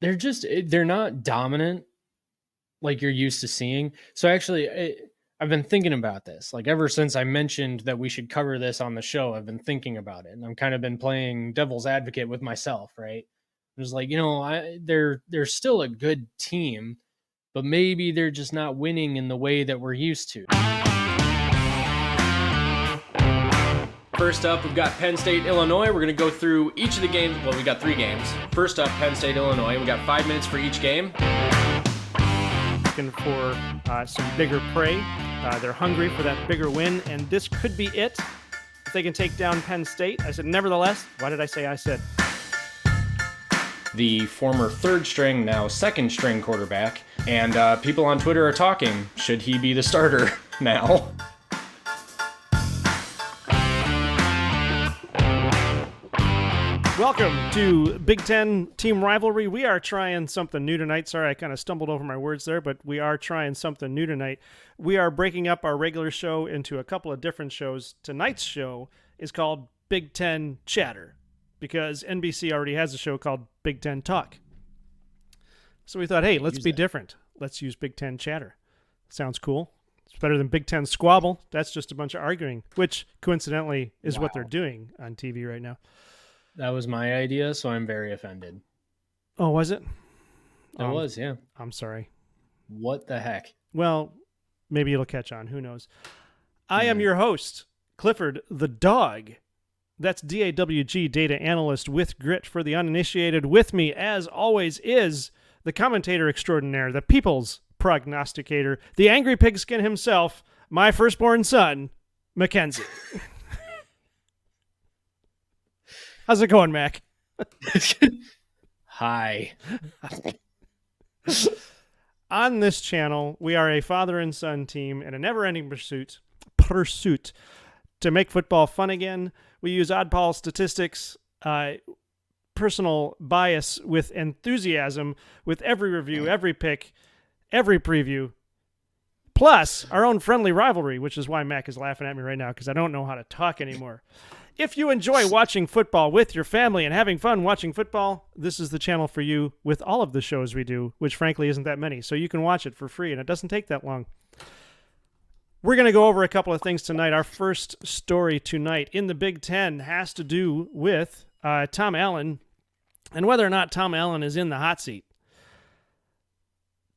they're not dominant like you're used to seeing. So actually, I've been thinking about this. Like ever since I mentioned that we should cover this on the show, I've been thinking about it, and I'm kind of been playing devil's advocate with myself, right? I'm just like, they're still a good team, but maybe they're just not winning in the way that we're used to. First up, we've got Penn State, Illinois. We're going to go through each of the games. Well, we got 3 games. First up, Penn State, Illinois. We got 5 minutes for each game. Looking for some bigger prey. They're hungry for that bigger win, and this could be it if they can take down Penn State. I said, nevertheless. Why did I say I said? The former 3rd string, now 2nd string quarterback, and people on Twitter are talking. Should he be the starter now? Welcome to Big Ten Team Rivalry. We are trying something new tonight. Sorry, I kind of stumbled over my words there, but we are trying something new tonight. We are breaking up our regular show into a couple of different shows. Tonight's show is called Big Ten Chatter because NBC already has a show called Big Ten Talk. So we thought, hey, let's be different. Let's use Big Ten Chatter. Sounds cool. It's better than Big Ten Squabble. That's just a bunch of arguing, which coincidentally is what they're doing on TV right now. That was my idea, so I'm very offended. Oh, was it? It was, yeah. I'm sorry. What the heck? Well, maybe it'll catch on. Who knows? I am your host, Clifford the Dog. That's DAWG, data analyst with grit for the uninitiated. With me, as always, is the commentator extraordinaire, the people's prognosticator, the angry pigskin himself, my firstborn son, Mackenzie. How's it going, Mac? Hi. On this channel, we are a father and son team in a never-ending pursuit to make football fun again. We use oddball statistics, personal bias with enthusiasm with every review, every pick, every preview, plus our own friendly rivalry, which is why Mac is laughing at me right now because I don't know how to talk anymore. If you enjoy watching football with your family and having fun watching football, this is the channel for you with all of the shows we do, which frankly isn't that many. So you can watch it for free, and it doesn't take that long. We're going to go over a couple of things tonight. Our first story tonight in the Big Ten has to do with Tom Allen and whether or not Tom Allen is in the hot seat.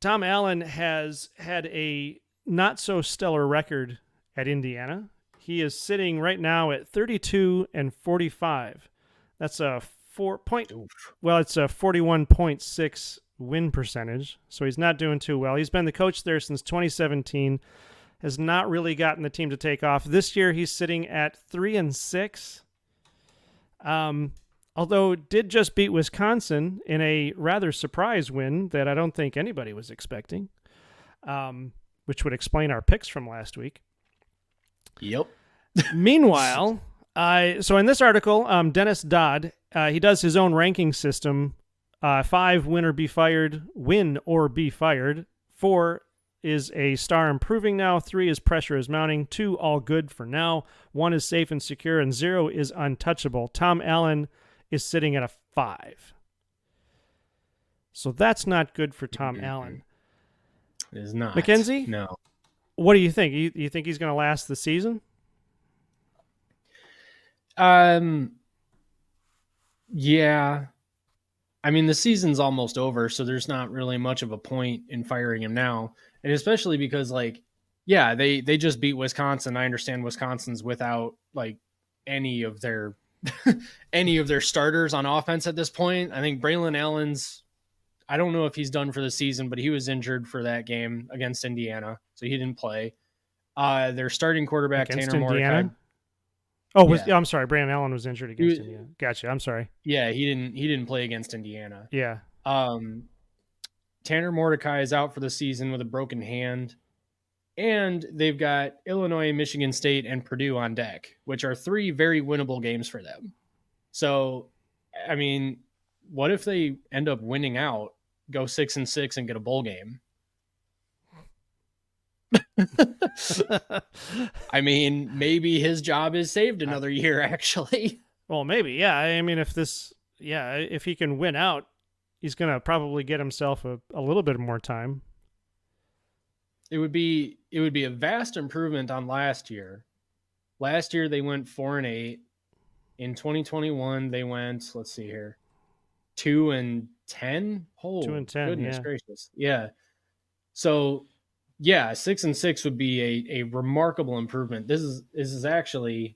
Tom Allen has had a not-so-stellar record at Indiana. He is sitting right now at 32-45. That's a 41.6 win percentage. So he's not doing too well. He's been the coach there since 2017. Has not really gotten the team to take off. This year he's sitting at 3-6. Although did just beat Wisconsin in a rather surprise win that I don't think anybody was expecting. Which would explain our picks from last week. Yep. Meanwhile, so in this article, Dennis Dodd, he does his own ranking system. 5, win or be fired. 4 is a star improving now. 3 is pressure is mounting. 2, all good for now. 1 is safe and secure. And 0 is untouchable. Tom Allen is sitting at a 5. So that's not good for Tom Allen. It is not. Mackenzie? No. What do you think? You think he's going to last the season? Yeah. I mean, the season's almost over, so there's not really much of a point in firing him now. And especially because, they just beat Wisconsin. I understand Wisconsin's without, any of their starters on offense at this point. I think Braylon Allen's, I don't know if he's done for the season, but he was injured for that game against Indiana, so he didn't play. Their starting quarterback, against Tanner Indiana? Mordecai. I'm sorry. Brandon Allen was injured against Indiana. Gotcha. I'm sorry. Yeah, he didn't play against Indiana. Yeah. Tanner Mordecai is out for the season with a broken hand. And they've got Illinois, Michigan State, and Purdue on deck, which are 3 very winnable games for them. So, I mean, what if they end up winning out, go 6-6, and get a bowl game? I mean, maybe his job is saved another year, actually. Well, maybe, yeah. I mean, if he can win out, he's going to probably get himself a little bit more time. It would be a vast improvement on last year. Last year they went 4-8. In 2021 they went, let's see here, 2-10. Two Oh and 10, goodness yeah. gracious. Yeah. So yeah, 6-6 would be a remarkable improvement. This is actually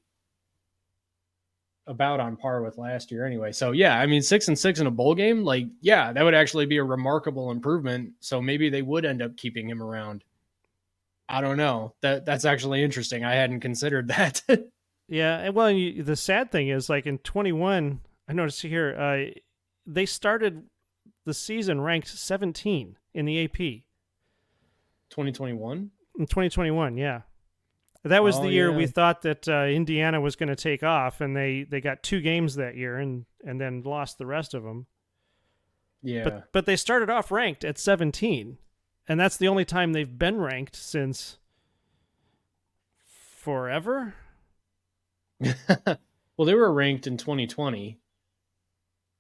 about on par with last year anyway. So yeah, I mean 6-6 in a bowl game, like yeah, that would actually be a remarkable improvement. So maybe they would end up keeping him around. I don't know. That's actually interesting. I hadn't considered that. Yeah, and well, the sad thing is, like in 21, I noticed here, they started the season ranked 17 in the AP 2021. in 2021. Yeah, that was Oh the year we yeah, thought that Indiana was going to take off, and they got 2 games that year, and then lost the rest of them. yeah. But they started off ranked at 17, and that's the only time they've been ranked since forever. Well, they were ranked in 2020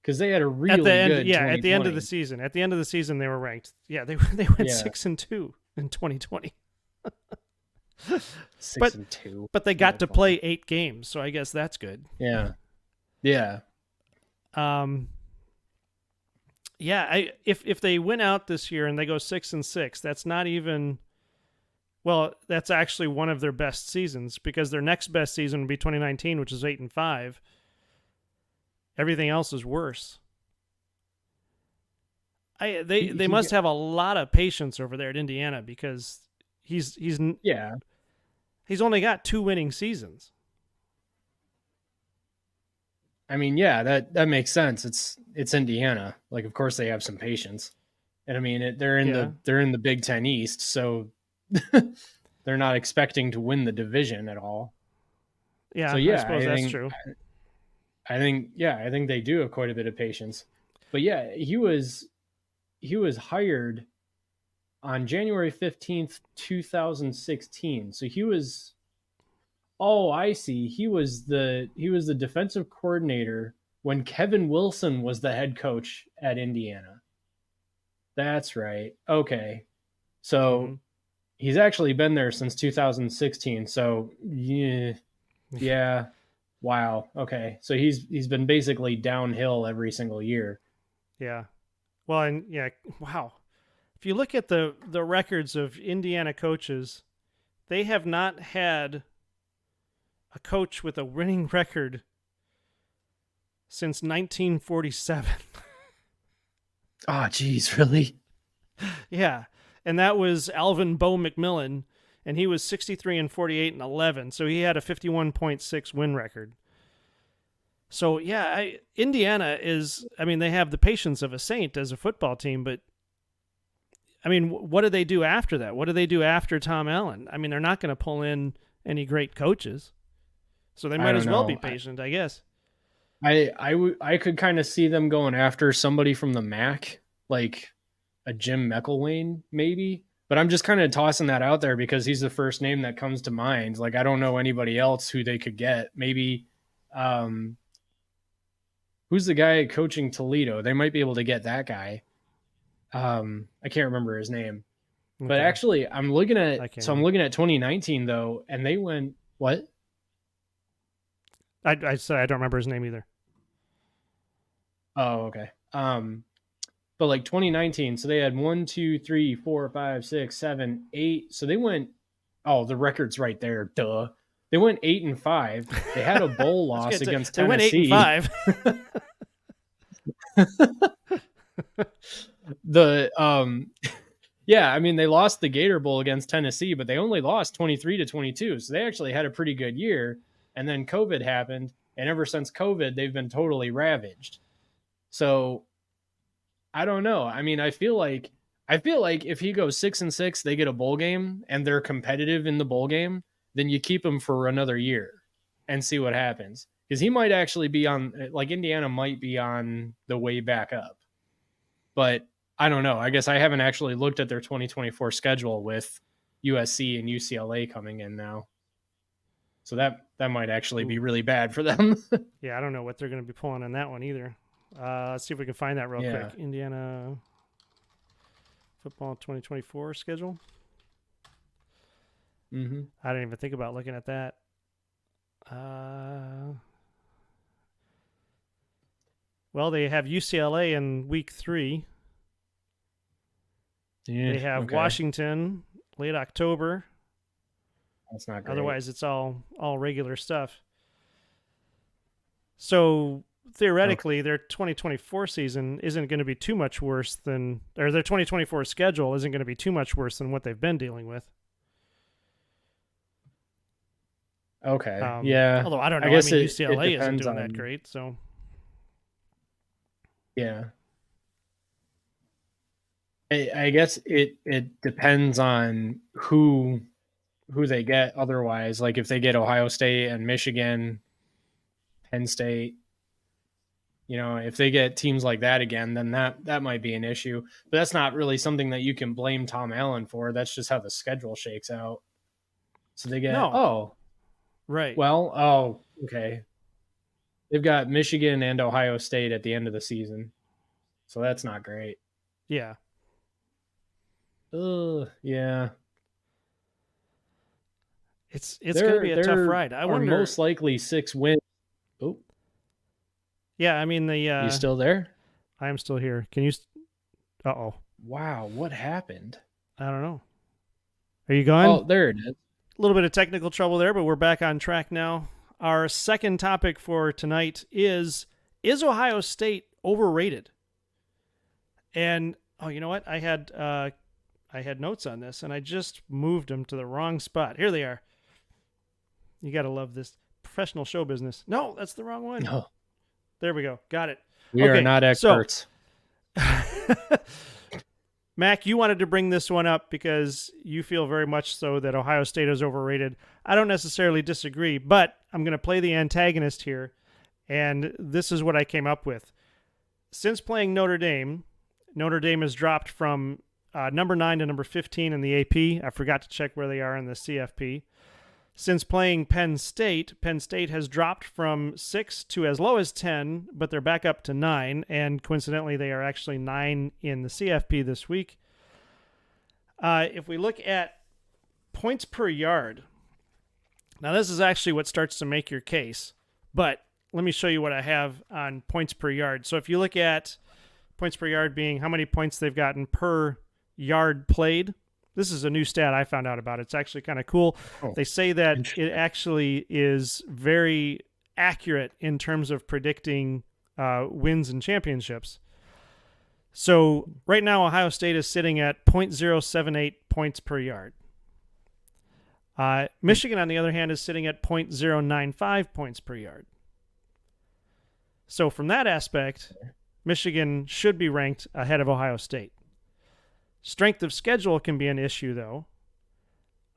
because they had a At the really end, good yeah, at the end of the 2020. season. At the end of the season, they were ranked. Yeah, they went Yeah, 6-2 in 2020. six But and two. but they Isn't got that to funny? play 8 games, so I guess that's good. Yeah, yeah. Um, yeah, if they win out this year and they go 6-6, that's not even. Well, that's actually one of their best seasons because their next best season would be 2019, which is 8-5. Everything else is worse. They He must have a lot of patience over there at Indiana because he's yeah. he's only got 2 winning seasons. I mean, yeah, that makes sense. It's Indiana. Like, of course they have some patience, and I mean, Yeah, they're in the Big Ten East, so they're not expecting to win the division at all. So yeah, I yeah, suppose that's true. I think they do have quite a bit of patience. But yeah, he was hired on January 15th, 2016. So he was, oh, I see. He was the defensive coordinator when Kevin Wilson was the head coach at Indiana. That's right. Okay. Hmm. So he's actually been there since 2016. So yeah, yeah. Wow. Okay. So he's been basically downhill every single year. Yeah. Well, and yeah, wow. If you look at the records of Indiana coaches, they have not had a coach with a winning record since 1947. Oh, geez, really? Yeah, and that was Alvin Bo McMillan, and he was 63-48-11, so he had a 51.6 win record. So yeah, Indiana is. I mean, they have the patience of a saint as a football team, but I mean, what do they do after that? What do they do after Tom Allen? I mean, they're not going to pull in any great coaches, so they I might don't as well be know. patient, I guess. I could kind of see them going after somebody from the MAC, like a Jim McElwain, maybe. But I'm just kind of tossing that out there because he's the first name that comes to mind. Like I don't know anybody else who they could get. Maybe um, who's the guy coaching Toledo? They might be able to get that guy. I can't remember his name. But Okay, actually, I can't I'm either. looking at 2019 though, and they went what? I said I don't remember his name either. Oh, okay. But like 2019, so they had 1, 2, 3, 4, 5, 6, 7, 8. So they went. Oh, the record's right there. Duh. They went 8-5. They had a bowl I was loss gonna say against they went eight and Tennessee. five. The yeah, I mean they lost the Gator Bowl against Tennessee, but they only lost 23-22. So they actually had a pretty good year. And then COVID happened, and ever since COVID, they've been totally ravaged. So I don't know. I mean, I feel like if he goes 6-6, they get a bowl game and they're competitive in the bowl game, then you keep him for another year and see what happens. Because he might actually be on, like Indiana might be on the way back up. But I don't know. I guess I haven't actually looked at their 2024 schedule with USC and UCLA coming in now. So that might actually be Ooh, really bad for them. yeah, I don't know what they're gonna be pulling on that one either. Let's see if we can find that real Yeah. quick. Indiana football 2024 schedule. Mm-hmm. I didn't even think about looking at that. Uh, well, they have UCLA in week 3. Yeah. They have Okay. Washington late October. That's not great. Otherwise, it's all regular stuff. So theoretically, their 2024 season isn't going to be too much worse than, or their 2024 schedule isn't going to be too much worse than what they've been dealing with. Okay. Yeah. Although I don't I know. I guess mean, it UCLA isn't depends doing that on. great. So Yeah. I guess it depends on who they get otherwise. Like if they get Ohio State and Michigan, Penn State, if they get teams like that again, then that might be an issue. But that's not really something that you can blame Tom Allen for. That's just how the schedule shakes out. So they get no, right? okay. They've got Michigan and Ohio State at the end of the season. So that's not great. Yeah, Yeah. it's going to be a tough There ride. I are wonder. most likely 6 wins. Oh, Yeah, I mean you still there? I am still here. Can you? Oh, Wow, what happened? I don't know. Are you gone? Oh, there it is. A little bit of technical trouble there, but we're back on track now. Our second topic for tonight is Ohio State overrated? And oh, you know what? I had notes on this, and I just moved them to the wrong spot. Here they are. You got to love this professional show business. No, that's the wrong one. No, There we go. Got it. we are not experts. Mac, you wanted to bring this one up because you feel very much so that Ohio State is overrated. I don't necessarily disagree, but I'm going to play the antagonist here, and this is what I came up with. Since playing Notre Dame has dropped from number 9 to number 15 in the AP. I forgot to check where they are in the CFP. Since playing Penn State has dropped from 6 to as low as 10, but they're back up to 9, and coincidentally, they are actually 9 in the CFP this week. If we look at points per yard, now this is actually what starts to make your case, but let me show you what I have on points per yard. So if you look at points per yard being how many points they've gotten per yard played, this is a new stat I found out about. It's actually kind of cool. Oh, they say that it actually is very accurate in terms of predicting wins and championships. So right now, Ohio State is sitting at 0.078 points per yard. Michigan, on the other hand, is sitting at 0.095 points per yard. So from that aspect, Michigan should be ranked ahead of Ohio State. Strength of schedule can be an issue, though.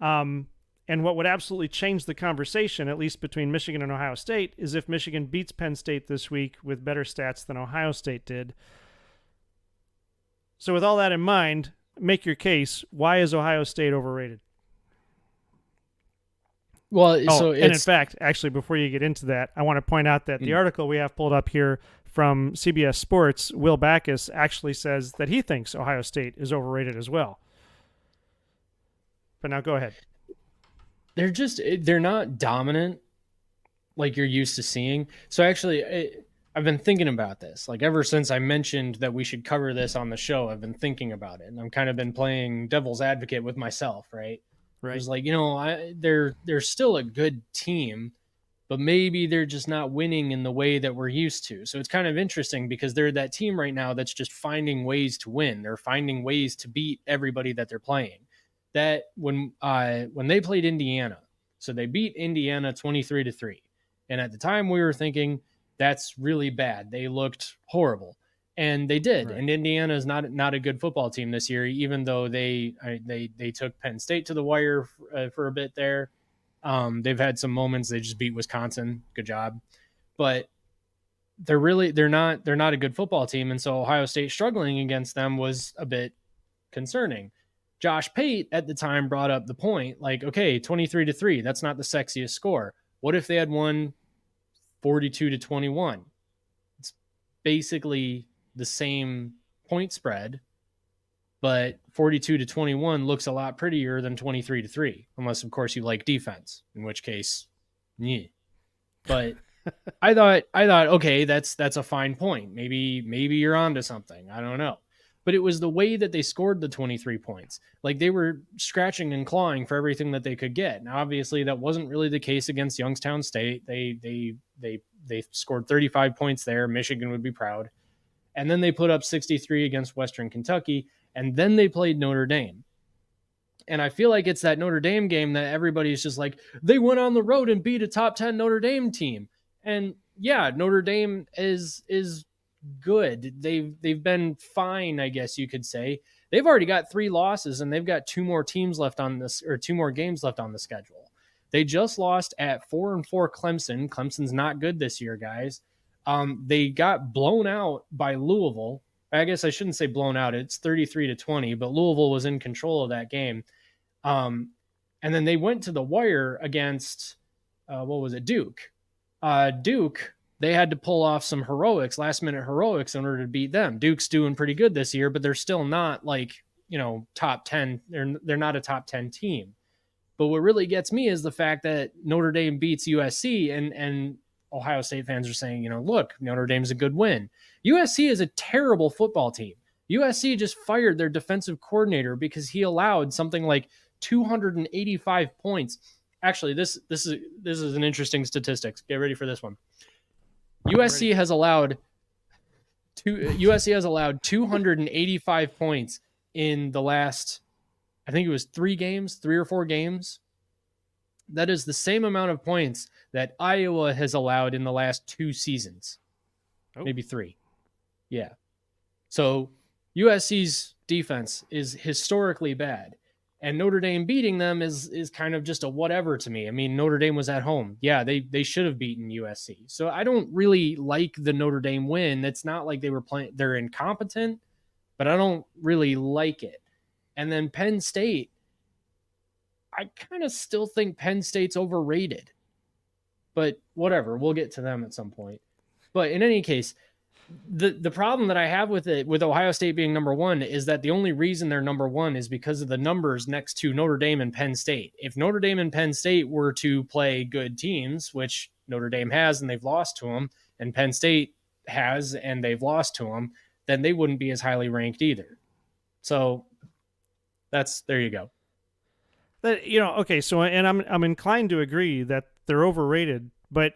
And what would absolutely change the conversation, at least between Michigan and Ohio State, is if Michigan beats Penn State this week with better stats than Ohio State did. So with all that in mind, make your case. Why is Ohio State overrated? Well, so and in fact, actually, before you get into that, I want to point out that the article we have pulled up here from CBS Sports, Will Backus, actually says that he thinks Ohio State is overrated as well. But now go ahead. They're not dominant like you're used to seeing. So actually, I've been thinking about this. Like ever since I mentioned that we should cover this on the show, I've been thinking about it, and I'm kind of been playing devil's advocate with myself, right? Right. It's like, they're still a good team, but maybe they're just not winning in the way that we're used to. So it's kind of interesting because they're that team right now that's just finding ways to win. They're finding ways to beat everybody that they're playing. That when they played Indiana, so they beat Indiana 23-3. And at the time we were thinking that's really bad. They looked horrible. And they did. Right. And Indiana is not a good football team this year, even though they took Penn State to the wire for a bit there. They've had some moments. They just beat Wisconsin. Good job. But they're not a good football team. And so Ohio State struggling against them was a bit concerning. Josh Pate at the time brought up the point, like, okay, 23-3, that's not the sexiest score. What if they had won 42-21? It's basically the same point spread, but 42-21 looks a lot prettier than 23-3, unless of course you like defense, in which case, yeah. But I thought, okay, that's a fine point. Maybe you're onto something. I don't know. But it was the way that they scored the 23 points. Like they were scratching and clawing for everything that they could get. Now, obviously, that wasn't really the case against Youngstown State. They scored 35 points there. Michigan would be proud. And then they put up 63 against Western Kentucky, and then they played Notre Dame. And I feel like it's that Notre Dame game that everybody's just like, they went on the road and beat a top 10 Notre Dame team. And yeah, Notre Dame is good. They've been fine, I guess you could say. They've already got 3 losses and they've got 2 more teams left on this, or 2 more games left on the schedule. They just lost at 4-4 Clemson. Clemson's not good this year, guys. They got blown out by Louisville. I guess I shouldn't say blown out. It's 33-20, but Louisville was in control of that game. And then they went to the wire against what was it, Duke. Duke, they had to pull off some heroics, last minute heroics in order to beat them. Duke's doing pretty good this year, but they're still not like, top 10. They're not a top 10 team. But what really gets me is the fact that Notre Dame beats USC, and Ohio State fans are saying, look, Notre Dame's a good win. USC is a terrible football team. USC just fired their defensive coordinator because he allowed something like 285 points. Actually, this is an interesting statistics. Get ready for this one. USC has allowed 285 points in the last, I think it was 3 or 4 games. That is the same amount of points that Iowa has allowed in the last 2 seasons. Oh. Maybe 3. Yeah. So USC's defense is historically bad. And Notre Dame beating them is kind of just a whatever to me. I mean, Notre Dame was at home. Yeah, they should have beaten USC. So I don't really like the Notre Dame win. It's not like they're incompetent, but I don't really like it. And then Penn State, I kind of still think Penn State's overrated. But whatever, we'll get to them at some point. But in any case, the problem that I have with Ohio State being number 1 is that the only reason they're number 1 is because of the numbers next to Notre Dame and Penn State. If Notre Dame and Penn State were to play good teams, which Notre Dame has and they've lost to them, and Penn State has and they've lost to them, then they wouldn't be as highly ranked either. So there you go. That, okay, so and I'm inclined to agree that they're overrated, but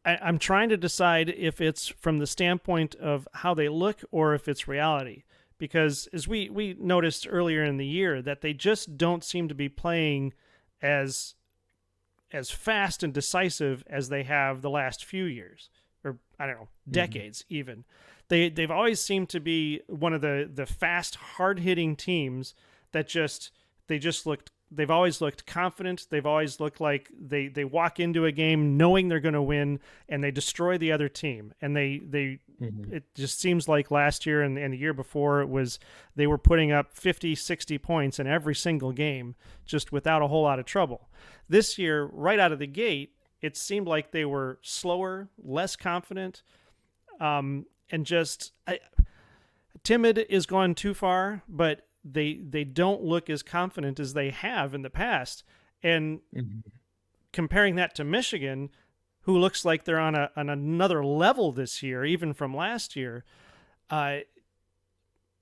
I'm trying to decide if it's from the standpoint of how they look or if it's reality. Because as we noticed earlier in the year, that they just don't seem to be playing as fast and decisive as they have the last few years, or I don't know, decades even. They've always seemed to be one of the fast, hard-hitting teams that they've always looked confident. They've always looked like they walk into a game knowing they're going to win, and they destroy the other team. And it just seems like last year and the year before they were putting up 50, 60 points in every single game just without a whole lot of trouble. This year, right out of the gate, it seemed like they were slower, less confident, and just timid is gone too far, but they don't look as confident as they have in the past. And comparing that to Michigan, who looks like they're on another level this year, even from last year,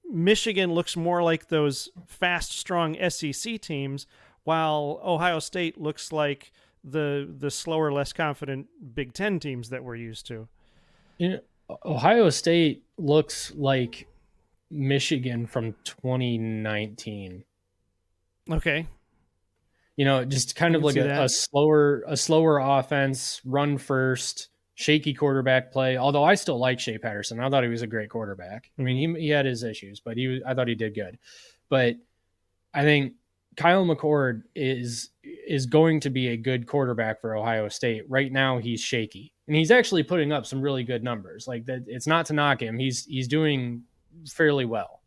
Michigan looks more like those fast, strong SEC teams, while Ohio State looks like the slower, less confident Big Ten teams that we're used to. Ohio State looks like Michigan from 2019. Okay. Just kind of like a slower offense, run first, shaky quarterback play. Although I still like Shea Patterson. I thought he was a great quarterback. I mean, he had his issues, but I thought he did good. But I think Kyle McCord is going to be a good quarterback for Ohio State. Right now he's shaky. And he's actually putting up some really good numbers. Like that, it's not to knock him. He's doing fairly well,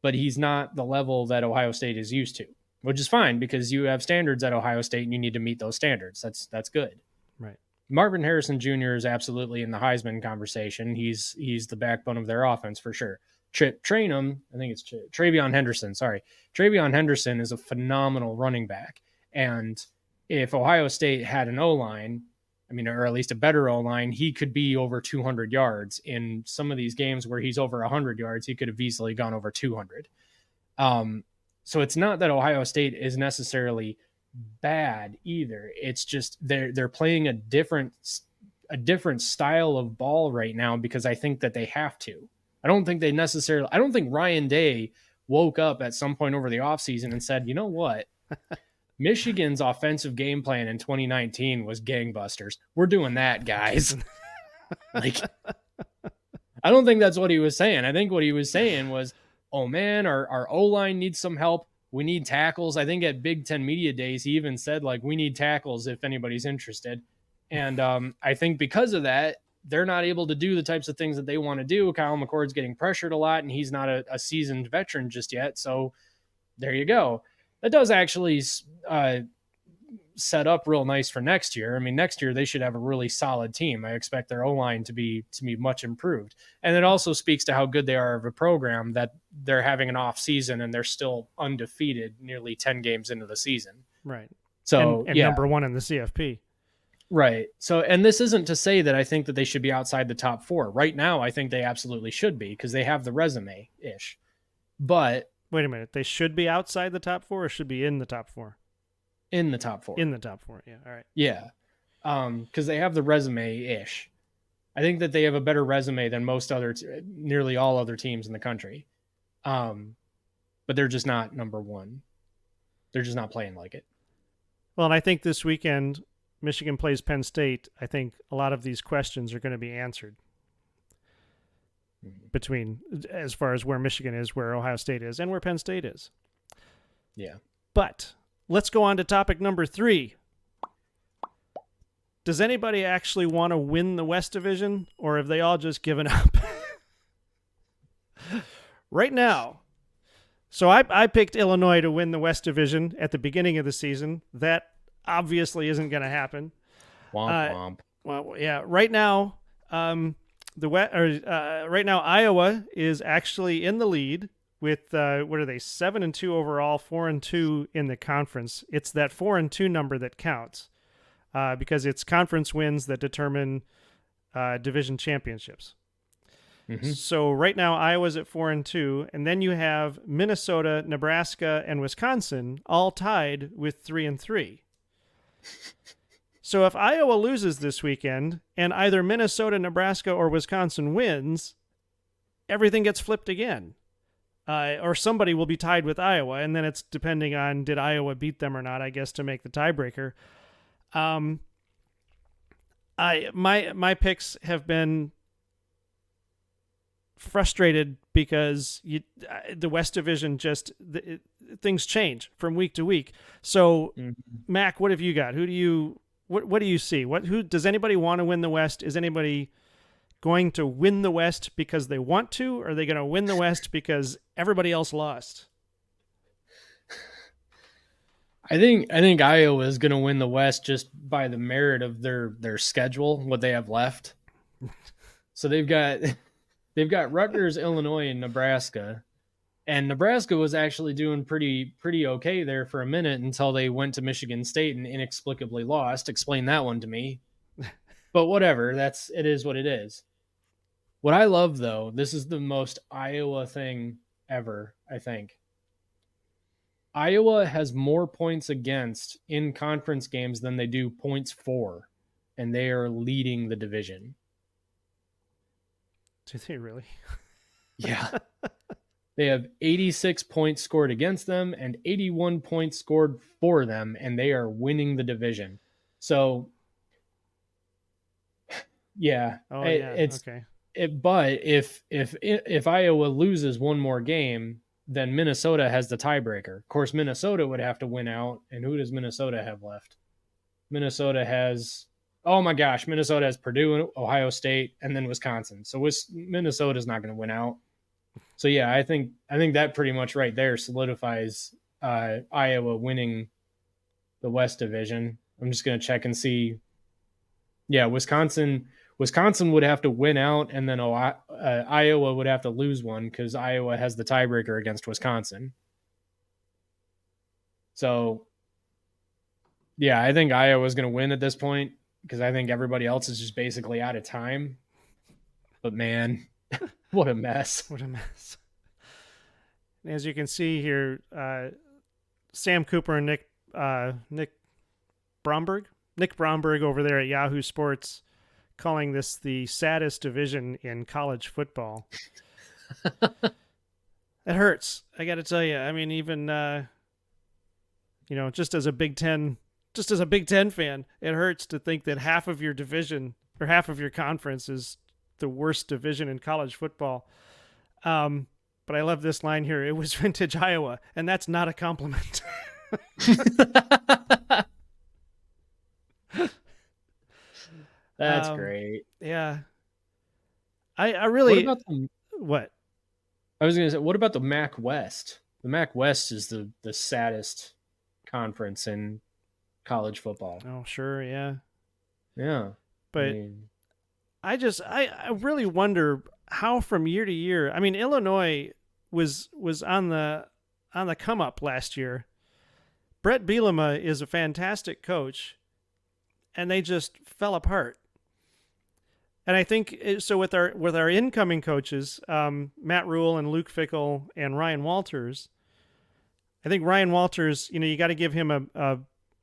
but he's not the level that Ohio State is used to, which is fine because you have standards at Ohio State and you need to meet those standards. That's good. Right. Marvin Harrison Jr. is absolutely in the Heisman conversation. He's the backbone of their offense for sure. Trainum, I think it's Travion Henderson. Sorry, Travion Henderson is a phenomenal running back, and if Ohio State had an O line, I mean, or at least a better O line, he could be over 200 yards in some of these games where he's over 100 yards. He could have easily gone over 200. So it's not that Ohio State is necessarily bad either. It's just they're playing a different style of ball right now because I think that they have to. I don't think Ryan Day woke up at some point over the offseason and said, you know what? Michigan's offensive game plan in 2019 was gangbusters. We're doing that, guys. Like, I don't think that's what he was saying. I think what he was saying was, oh man, our O-line needs some help. We need tackles. I think at Big Ten Media Days, he even said, like, we need tackles if anybody's interested. And I think because of that, they're not able to do the types of things that they want to do. Kyle McCord's getting pressured a lot, and he's not a seasoned veteran just yet. So there you go. That does actually set up real nice for next year. I mean, next year they should have a really solid team. I expect their O-line to be much improved. And it also speaks to how good they are of a program that they're having an off season and they're still undefeated nearly 10 games into the season. Right. So, and number one in the CFP. Right. So, and this isn't to say that I think that they should be outside the top 4. Right now, I think they absolutely should be because they have the resume-ish. But wait a minute. They should be outside the top 4 or should be in the top 4? In the top 4. In the top 4, yeah. All right. Yeah. Because they have the resume-ish. I think that they have a better resume than nearly all other teams in the country. But they're just not number 1. They're just not playing like it. Well, and I think this weekend, Michigan plays Penn State. I think a lot of these questions are going to be answered between, as far as where Michigan is, where Ohio State is, and where Penn State is. Yeah. But let's go on to topic number 3. Does anybody actually want to win the West Division, or have they all just given up? Right now. So I picked Illinois to win the West Division at the beginning of the season. That obviously isn't going to happen. Womp womp. Well, yeah. Right now, right now Iowa is actually in the lead with what are they, 7-2 overall, 4-2 in the conference. It's that 4-2 number that counts because it's conference wins that determine division championships. Mm-hmm. So right now Iowa's at 4-2, and then you have Minnesota, Nebraska, and Wisconsin all tied with 3-3. So if Iowa loses this weekend and either Minnesota, Nebraska, or Wisconsin wins, everything gets flipped again. Or somebody will be tied with Iowa, and then it's depending on did Iowa beat them or not, I guess, to make the tiebreaker. My picks have been frustrated because the West Division things change from week to week. So, Mac, what have you got? What do you see? Who does anybody want to win the West? Is anybody going to win the West because they want to, or are they going to win the West because everybody else lost? I think Iowa is going to win the West just by the merit of their schedule, what they have left. So they've got Rutgers, Illinois, and Nebraska. And Nebraska was actually doing pretty okay there for a minute until they went to Michigan State and inexplicably lost. Explain that one to me. But whatever, it is what it is. What I love, though, this is the most Iowa thing ever, I think. Iowa has more points against in conference games than they do points for, and they are leading the division. Do they really? Yeah. They have 86 points scored against them and 81 points scored for them, and they are winning the division. So, yeah. Oh, yeah. Okay. But if Iowa loses one more game, then Minnesota has the tiebreaker. Of course, Minnesota would have to win out, and who does Minnesota have left? Minnesota has... Oh my gosh, Minnesota has Purdue, Ohio State, and then Wisconsin. So Minnesota's not going to win out. So yeah, I think that pretty much right there solidifies Iowa winning the West Division. I'm just going to check and see Yeah, Wisconsin would have to win out, and then Iowa would have to lose one because Iowa has the tiebreaker against Wisconsin. So yeah, I think Iowa's going to win at this point because I think everybody else is just basically out of time. But man, what a mess. What a mess. As you can see here, Sam Cooper and Nick Bromberg over there at Yahoo Sports, calling this the saddest division in college football. It hurts. I got to tell you. I mean, even just as a Big Ten fan, it hurts to think that half of your division or half of your conference is the worst division in college football. But I love this line here. It was vintage Iowa, and that's not a compliment. That's great. Yeah. I really. What about what? I was going to say, what about the MAC West? The MAC West is the saddest conference in college football. Oh, sure, yeah. Yeah. But I really wonder how from year to year. I mean, Illinois was on the come up last year. Brett Bielema is a fantastic coach, and they just fell apart. And I think so with our incoming coaches, Matt Rule and Luke Fickell and Ryan Walters. I think Ryan Walters, you got to give him a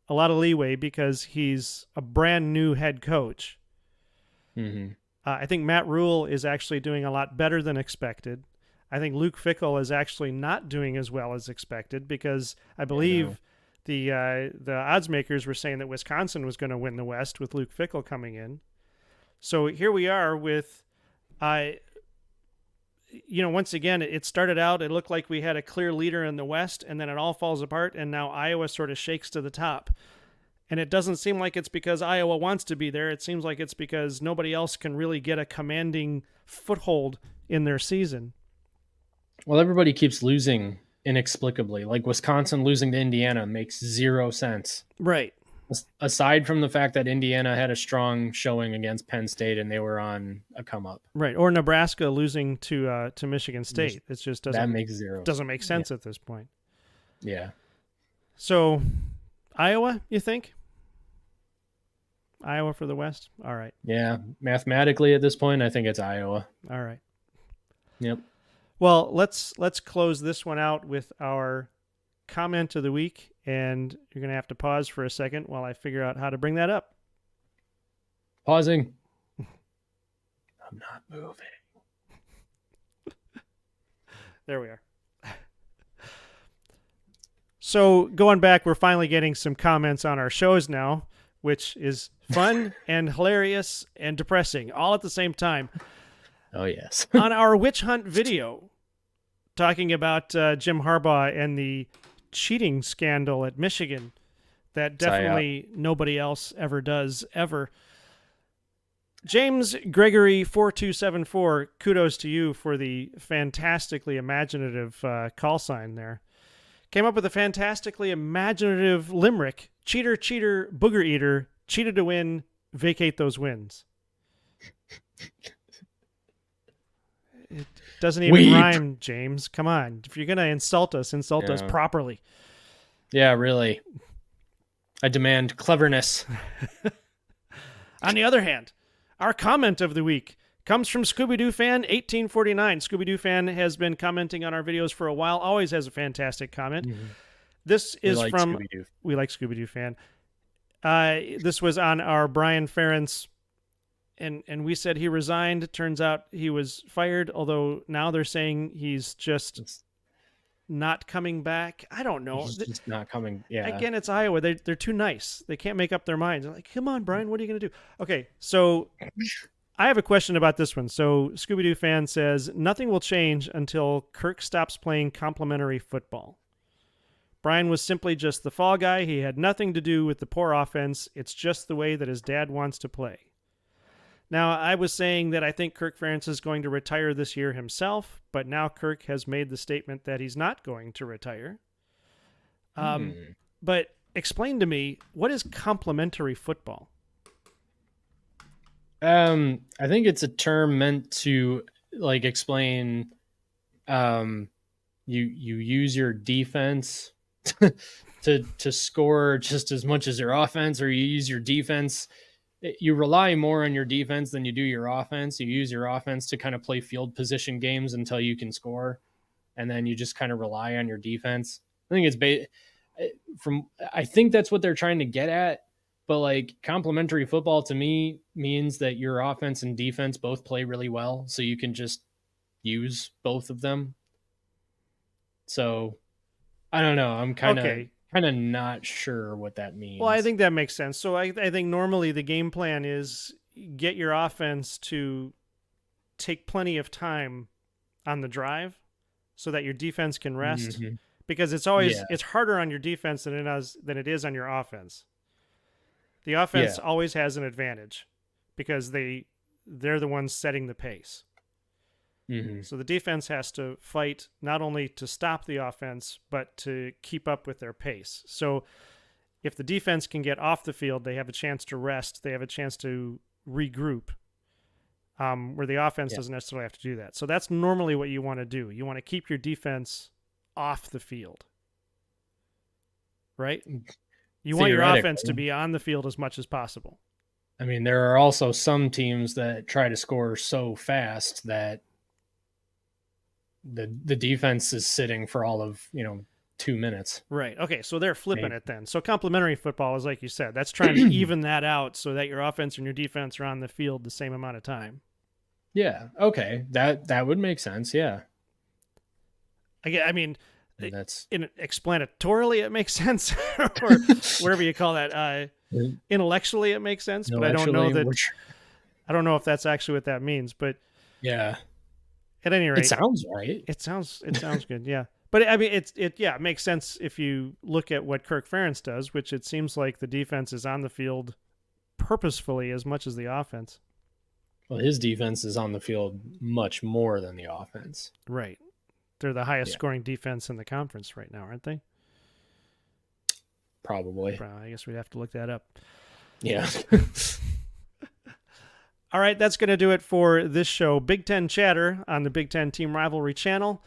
lot of leeway because he's a brand new head coach. Mm-hmm. I think Matt Rule is actually doing a lot better than expected. I think Luke Fickell is actually not doing as well as expected because I believe the odds makers were saying that Wisconsin was going to win the West with Luke Fickell coming in. So here we are with, once again, it started out, it looked like we had a clear leader in the West, and then it all falls apart, and now Iowa sort of shakes to the top. And it doesn't seem like it's because Iowa wants to be there. It seems like it's because nobody else can really get a commanding foothold in their season. Well, everybody keeps losing inexplicably. Like Wisconsin losing to Indiana makes zero sense. Right. Aside from the fact that Indiana had a strong showing against Penn State and they were on a come up. Right. Or Nebraska losing to Michigan State. It just doesn't make sense at this point. Yeah. So Iowa, you think? Iowa for the West? All right. Yeah. Mathematically at this point, I think it's Iowa. All right. Yep. Well, let's close this one out with our comment of the week, and you're going to have to pause for a second while I figure out how to bring that up. Pausing. I'm not moving. There we are. So going back, we're finally getting some comments on our shows now, which is fun and hilarious and depressing all at the same time. Oh, yes. On our witch hunt video, talking about Jim Harbaugh and the cheating scandal at Michigan that definitely nobody else ever does, ever. James Gregory 4274, kudos to you for the fantastically imaginative call sign there. Came up with a fantastically imaginative limerick. Cheater, cheater, booger eater, cheated to win, vacate those wins. It doesn't even rhyme, James. Come on. If you're going to insult us properly. Yeah, really. I demand cleverness. On the other hand, our comment of the week comes from Scooby-Doo Fan 1849. Scooby-Doo Fan has been commenting on our videos for a while, always has a fantastic comment. Mm-hmm. This is from Scooby-Doo. We like Scooby-Doo Fan. This was on our Brian Ferentz, and we said he resigned. It turns out he was fired, although now they're saying he's just not coming back. I don't know. He's just not coming. Yeah. Again, it's Iowa. They're too nice. They can't make up their minds. They're like, come on, Brian, what are you going to do? Okay, so I have a question about this one. So Scooby-Doo Fan says, nothing will change until Kirk stops playing complimentary football. Brian was simply just the fall guy. He had nothing to do with the poor offense. It's just the way that his dad wants to play. Now, I was saying that I think Kirk Ferentz is going to retire this year himself, but now Kirk has made the statement that he's not going to retire. But explain to me, what is complimentary football? I think it's a term meant to like explain you use your defense to score just as much as your offense, or you use your defense. You rely more on your defense than you do your offense. You use your offense to kind of play field position games until you can score, and then you just kind of rely on your defense. I think from I think that's what they're trying to get at. But like complementary football to me means that your offense and defense both play really well, so you can just use both of them. So I don't know. I'm Okay. kind of not sure what that Well, I means. think that makes sense. So I think normally the game plan is get your offense to take plenty of time on the drive so that your defense can rest, Hmm. because Yeah, it's harder on your defense than it is on your offense. The offense yeah, always has an advantage because they're the ones setting the pace. hmm, So the defense has to fight not only to stop the offense, but to keep up with their pace. So if the defense can get off the field, they have a chance to rest, they have a chance to regroup, where the offense yeah. doesn't necessarily have to do that. So that's normally what you want to do. You want to keep your defense off the field, right? You want your offense to Theoretically, be on the field as much as possible. I mean, there are also some teams that try to score so fast that the defense is sitting for all of 2 minutes. Right. Okay. So they're flipping Maybe. it then. So complementary football is like you said. That's trying to even that out so that your offense and your defense are on the field the same amount of time. Yeah. Okay. That would make sense. Yeah. I mean, And that's explanatorily it makes sense, or whatever you call that. Intellectually it makes sense, but intellectually, which I don't know if that's actually what that means. But yeah, at any it rate, sounds right. it sounds good. Yeah. But I mean, it makes sense if you look at what Kirk Ferentz does, which it seems like the defense is on the field purposefully as much as the offense. Well, his defense is on the field much more than the offense. Right. They're the highest Yeah, scoring defense in the conference right now, aren't they? probably. I guess we'd have to look that up. Yeah. All right, that's going to do it for this show, Big Ten Chatter on the Big Ten Team Rivalry channel.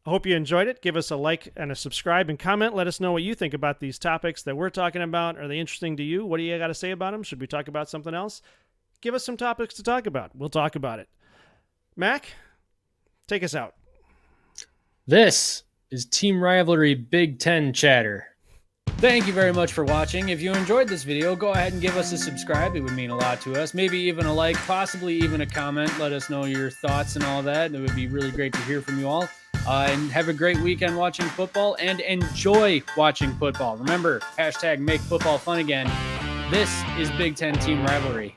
I hope you enjoyed it. Give us a like and a subscribe and comment. Let us know what you think about these topics that we're talking about. Are they interesting to you? What do you got to say about them? Should we talk about something else? Give us some topics to talk about. We'll talk about it. Mac, take us out. This is Team Rivalry Big Ten Chatter. Thank you very much for watching. If you enjoyed this video, go ahead and give us a subscribe. It would mean a lot to us. Maybe even a like, possibly even a comment. Let us know your thoughts and all that. It would be really great to hear from you all. And have a great weekend watching football and enjoy watching football. Remember, hashtag make football fun again. This is Big Ten Team Rivalry.